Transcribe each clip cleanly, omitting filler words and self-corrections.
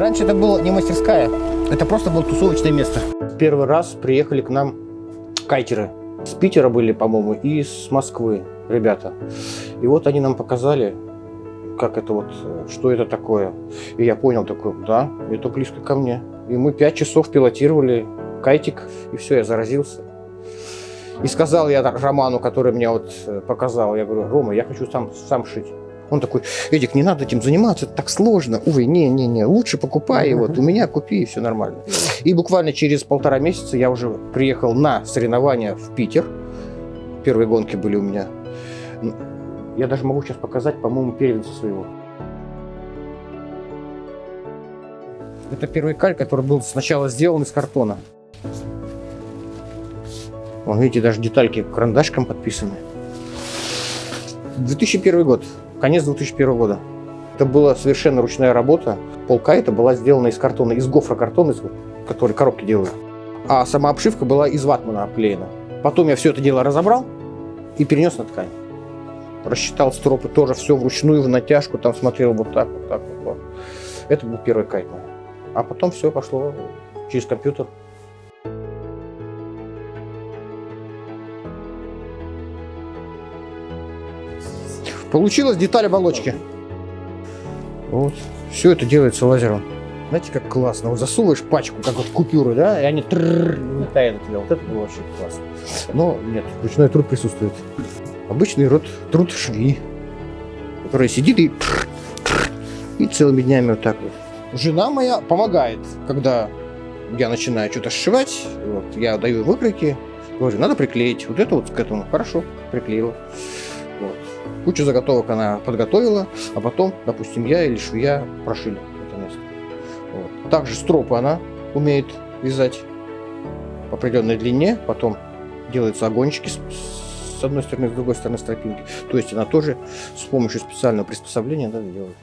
Раньше это была не мастерская, это просто было тусовочное место. Первый раз приехали к нам кайтеры. С Питера были, по-моему, и с Москвы ребята. И вот они нам показали, как это вот, что это такое. И я понял такой, да, это близко ко мне. И мы 5 часов пилотировали кайтик, и все, я заразился. И сказал я Роману, который меня вот показал, я говорю: Рома, я хочу сам шить. Он такой: Эдик, не надо этим заниматься, это так сложно. Увы, не, лучше покупай, вот у меня купи, и все нормально. И буквально через 1,5 месяца я уже приехал на соревнования в Питер. Первые гонки были у меня. Я даже могу сейчас показать, по-моему, первенца своего. Это первый каль, который был сначала сделан из картона. Вон, видите, даже детальки карандашком подписаны. 2001 год. Конец 2001 года. Это была совершенно ручная работа. Полкайта была сделана из картона, из гофрокартона, который коробки делают. А сама обшивка была из ватмана обклеена. Потом я все это дело разобрал и перенес на ткань. Рассчитал стропы тоже, все вручную, в натяжку, там смотрел вот так. Это был первый кайт. А потом все пошло через компьютер. Получилась деталь оболочки. Вот. Все это делается лазером. Знаете, как классно. Вот засовываешь пачку, как вот купюры, да, и они летают от тебя. Вот это было вообще классно. Но нет, ручной труд присутствует. Обычный труд швеи, который сидит и целыми днями вот так вот. Жена моя помогает, когда я начинаю что-то сшивать. Вот, я даю выкройки, говорю: надо приклеить. Вот это вот к этому. Хорошо, приклеила. Вот. Кучу заготовок она подготовила, а потом, допустим, я или швея прошили это место. Вот. Также стропы она умеет вязать по определенной длине, потом делаются огончики с одной стороны, с другой стороны стропинки. То есть она тоже с помощью специального приспособления делает.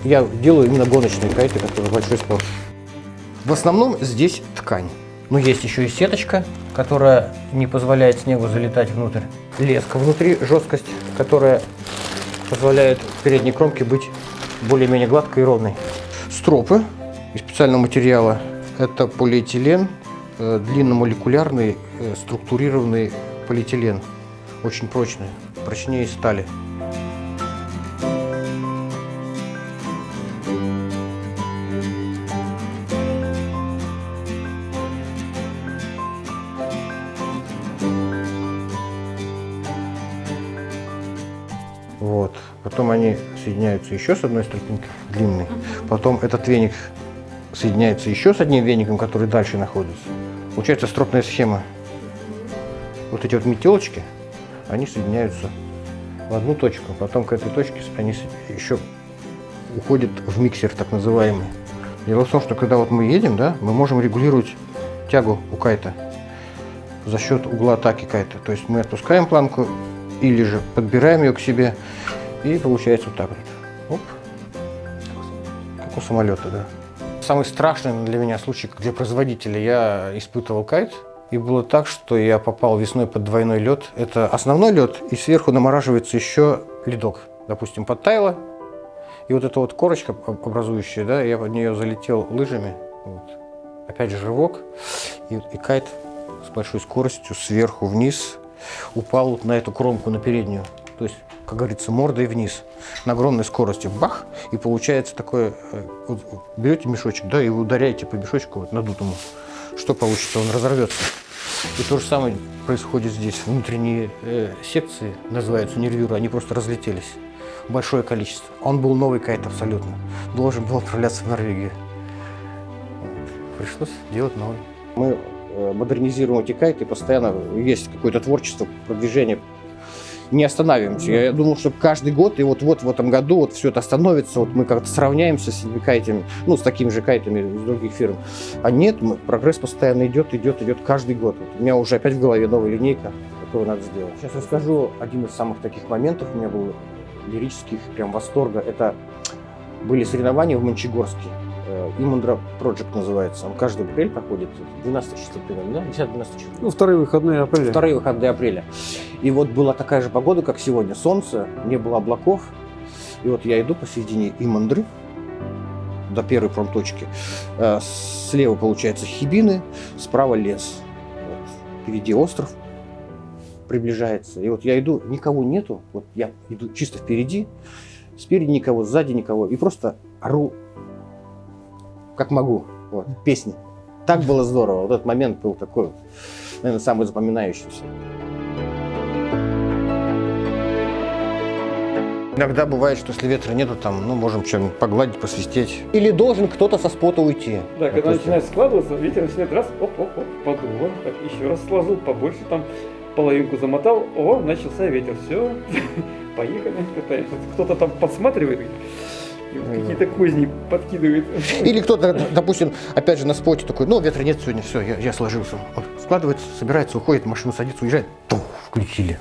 Я делаю именно гоночные кайты, которые большой спорт. В основном здесь ткань. Но есть еще и сеточка, которая не позволяет снегу залетать внутрь. Леска внутри, жесткость, которая позволяет передней кромке быть более-менее гладкой и ровной. Стропы из специального материала. Это полиэтилен, длинномолекулярный, структурированный полиэтилен. Очень прочный, прочнее стали. Вот. Потом они соединяются еще с одной стропинкой длинной. Потом этот веник соединяется еще с одним веником, который дальше находится. Получается стропная схема. Вот эти вот метелочки, они соединяются в одну точку. Потом к этой точке они еще уходят в миксер, так называемый. Дело в том, что когда вот мы едем, да, мы можем регулировать тягу у кайта за счет угла атаки кайта. То есть мы отпускаем планку или же подбираем ее к себе, и получается вот так вот. Оп. Как у самолета, да. Самый страшный для меня случай, как для производителя, я испытывал кайт, и было так, что я попал весной под двойной лед. Это основной лед, и сверху намораживается еще ледок. Допустим, подтаяло, и вот эта вот корочка образующая, да, я под нее залетел лыжами. Вот. Опять же рывок, и кайт с большой скоростью сверху вниз упал вот на эту кромку, на переднюю. То есть, как говорится, мордой вниз, на огромной скорости. Бах! И получается такое, вот, берете мешочек, да, и вы ударяете по мешочку вот, надутому. Что получится? Он разорвется. И то же самое происходит здесь. Внутренние секции, называются нервюры, они просто разлетелись. Большое количество. Он был новый кайт абсолютно. Должен был отправляться в Норвегию. Вот. Пришлось делать новый. Мы модернизируем эти кайты, постоянно есть какое-то творчество, продвижение. Не останавливаемся. Я думал, что каждый год, и вот в этом году вот все это остановится, вот мы как-то сравняемся с этими кайтами, ну, с такими же кайтами из других фирм. А нет, прогресс постоянно идет каждый год. Вот у меня уже опять в голове новая линейка, которую надо сделать. Сейчас расскажу один из самых таких моментов, у меня был лирических, прям восторга. Это были соревнования в Мончегорске. Имундра Project называется. Он каждый апрель проходит, 12 числа примерно, да? 10-12 числа. Ну, вторые выходные апреля. Вторые выходные апреля. И вот была такая же погода, как сегодня. Солнце, не было облаков. И вот я иду посередине Имандры до первой промточки. Слева, получается, Хибины, справа лес. Вот. Впереди остров приближается. И вот я иду, никого нету. Вот я иду чисто впереди. Спереди никого, сзади никого. И просто ору, как могу. Вот, песни. Так было здорово. Вот этот момент был такой, наверное, самый запоминающийся. Иногда бывает, что если ветра нету, там, ну, можем что-нибудь погладить, посвистеть. Или должен кто-то со спота уйти. Да, когда начинает складываться, ветер начинает раз, оп-оп-оп, подуло. Так, еще раз сложил, побольше там, половинку замотал, о, начался ветер, все, поехали, катаемся. Кто-то там подсматривает, какие-то козни подкидывает. Или кто-то, допустим, опять же на споте такой, ну, ветра нет сегодня, все, я сложился. Он складывается, собирается, уходит, в машину садится, уезжает, пух, включили.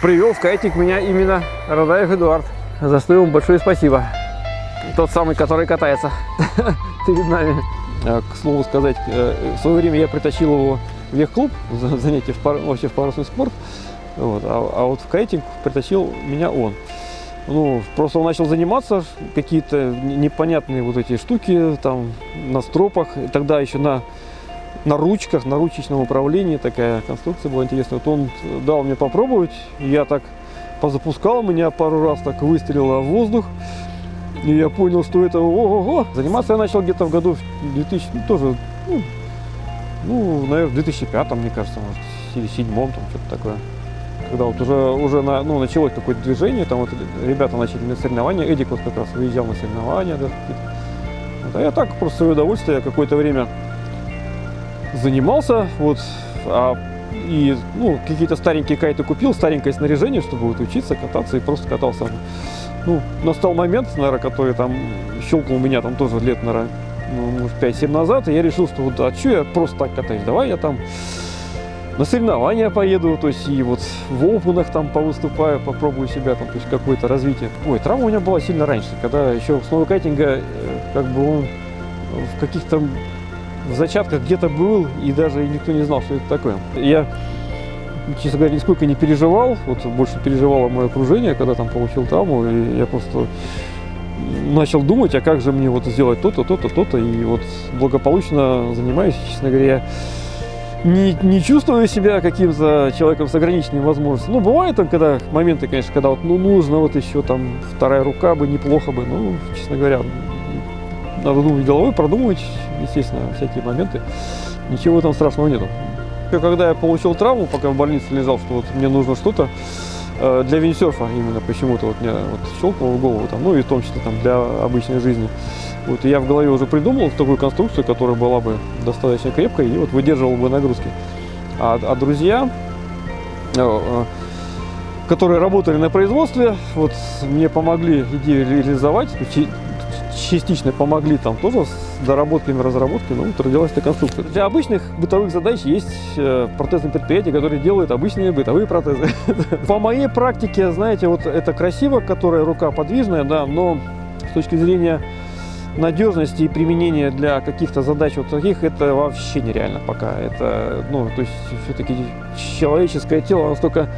Привел в кайтинг меня именно Радаев Эдуард. За что ему большое спасибо. Тот самый, который катается перед нами. К слову сказать, в свое время я притащил его в вех-клуб, занятие вообще в парусный спорт. Вот, а вот в кайтинг притащил меня он. Ну, просто он начал заниматься, какие-то непонятные вот эти штуки, там, на стропах. И тогда еще на ручках, на ручечном управлении такая конструкция была интересная. Вот он дал мне попробовать, я так позапускал, меня пару раз так выстрелило в воздух. И я понял, что это ого-го. Заниматься я начал где-то в году 2000, тоже, наверное, в 2005, мне кажется, может, или 2007, там что-то такое. Когда вот уже началось какое-то движение, там вот ребята начали на соревнования, Эдик вот как раз выезжал на соревнования даже какие-то. Вот, а я так просто в свое удовольствие какое-то время занимался, вот, и какие-то старенькие кайты купил, старенькое снаряжение, чтобы вот учиться кататься, и просто катался. Ну, настал момент, наверное, который там щелкнул меня там тоже лет, наверное, может, 5-7 назад, и я решил, что вот, а что я просто так катаюсь, давай я там на соревнования поеду, то есть и вот в опенах там повыступаю, попробую себя, там, то есть какое-то развитие. Ой, травма у меня была сильно раньше, когда еще сноукайтинга, как бы он в каких-то в зачатках где-то был, и даже никто не знал, что это такое. Я, честно говоря, нисколько не переживал, вот больше переживало мое окружение, когда там получил травму, и я просто начал думать, а как же мне вот сделать то-то, то-то, то-то, и вот благополучно занимаюсь, честно говоря, не чувствую себя каким-то человеком с ограниченными возможностями. Ну, бывают там, когда моменты, конечно, когда вот, нужно вот еще там вторая рука бы, неплохо бы, честно говоря, надо думать головой, продумывать, естественно, всякие моменты. Ничего там страшного нету. Когда я получил травму, пока в больнице лежал, что вот мне нужно что-то для виндсерфа именно почему-то вот мне вот щелкнуло в голову, там, и в том числе там для обычной жизни. Вот, и я в голове уже придумал такую конструкцию, которая была бы достаточно крепкой и вот выдерживала бы нагрузки. А друзья, которые работали на производстве, вот мне помогли идею реализовать, частично помогли там тоже с доработками, разработками, вот родилась эта конструкция. Для обычных бытовых задач есть протезные предприятия, которые делают обычные бытовые протезы. По моей практике, знаете, вот это красиво, которая рука подвижная, да, но с точки зрения надежности и применения для каких-то задач вот таких, это вообще нереально пока. Это, ну, то есть все-таки человеческое тело настолько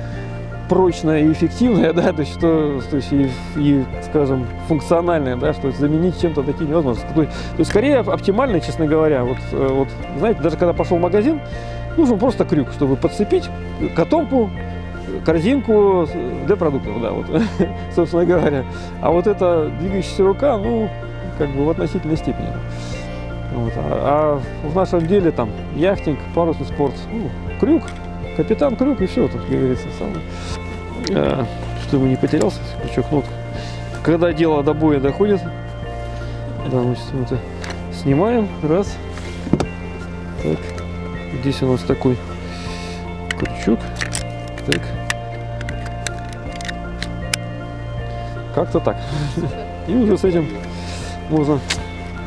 прочное и эффективное, да, то есть и, скажем, функциональное, да, что заменить чем-то таким невозможно. То есть скорее оптимально, честно говоря, вот, знаете, даже когда пошел в магазин, нужен просто крюк, чтобы подцепить котомку, корзинку для продуктов, да, вот, собственно говоря. А вот эта двигающаяся рука, ну, как бы в относительной степени. Вот. А в нашем деле там яхтинг, парусный спорт, ну, крюк, капитан крюк и все, тут, как говорится, самое. Чтобы не потерялся, крючок, ну, когда дело до боя доходит, да, значит, мы это снимаем, раз, так, здесь у нас такой крючок, так, как-то так, и уже с этим можно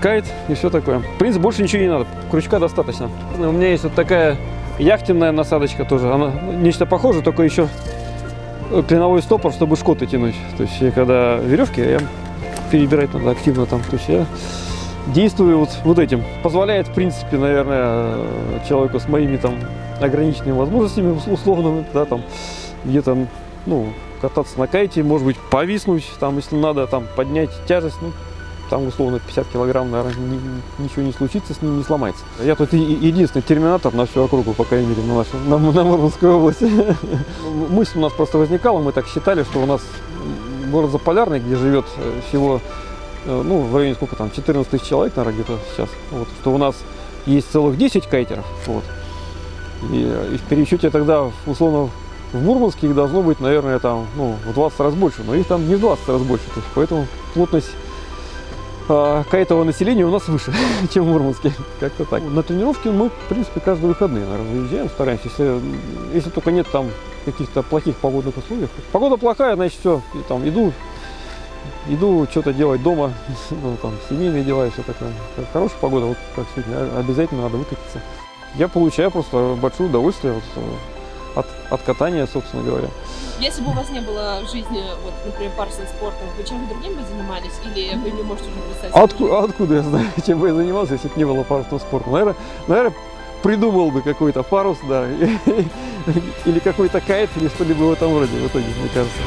кайт и все такое. В принципе, больше ничего не надо, крючка достаточно. У меня есть вот такая яхтенная насадочка тоже, она нечто похожее, только еще клиновой стопор, чтобы шкоты тянуть. То есть, когда веревки, я перебирать надо активно там. То есть, я действую вот этим. Позволяет, в принципе, наверное, человеку с моими там ограниченными возможностями условно, да, там где-то, ну, кататься на кайте, может быть, повиснуть, там, если надо, там, поднять тяжесть, ну, там, условно, 50 килограмм, наверное, ничего не случится, с ним не сломается. Я тут единственный терминатор на всю округу, по крайней мере, на Мурманской области. Мысль у нас просто возникала, мы так считали, что у нас город Заполярный, где живет всего, ну, в районе, сколько там, 14 тысяч человек, наверное, где-то сейчас, вот, что у нас есть целых 10 кайтеров, вот. И в пересчете тогда, условно, в Мурманске их должно быть, наверное, там, ну, в 20 раз больше, но их там не в 20 раз больше, то есть, поэтому плотность кайтового населения у нас выше, чем в Мурманске. Как-то так. На тренировки мы, в принципе, каждые выходные, наверное, выезжаем, стараемся. Если только нет там каких-то плохих погодных условий. Погода плохая, значит, все, там иду что-то делать дома, ну, там, семейные дела и все такое. Хорошая погода, вот как сегодня, обязательно надо выкатиться. Я получаю просто большое удовольствие вот, от катания, собственно говоря. Если бы у вас не было в жизни, вот, например, парусным спортом, вы чем-то другим бы занимались? Или вы не можете уже представить? Откуда я знаю, чем бы я занимался, если бы не было парусного спорта? Наверное, придумал бы какой-то парус, да, или какой-то кайт, или что-либо в этом роде, в итоге, мне кажется.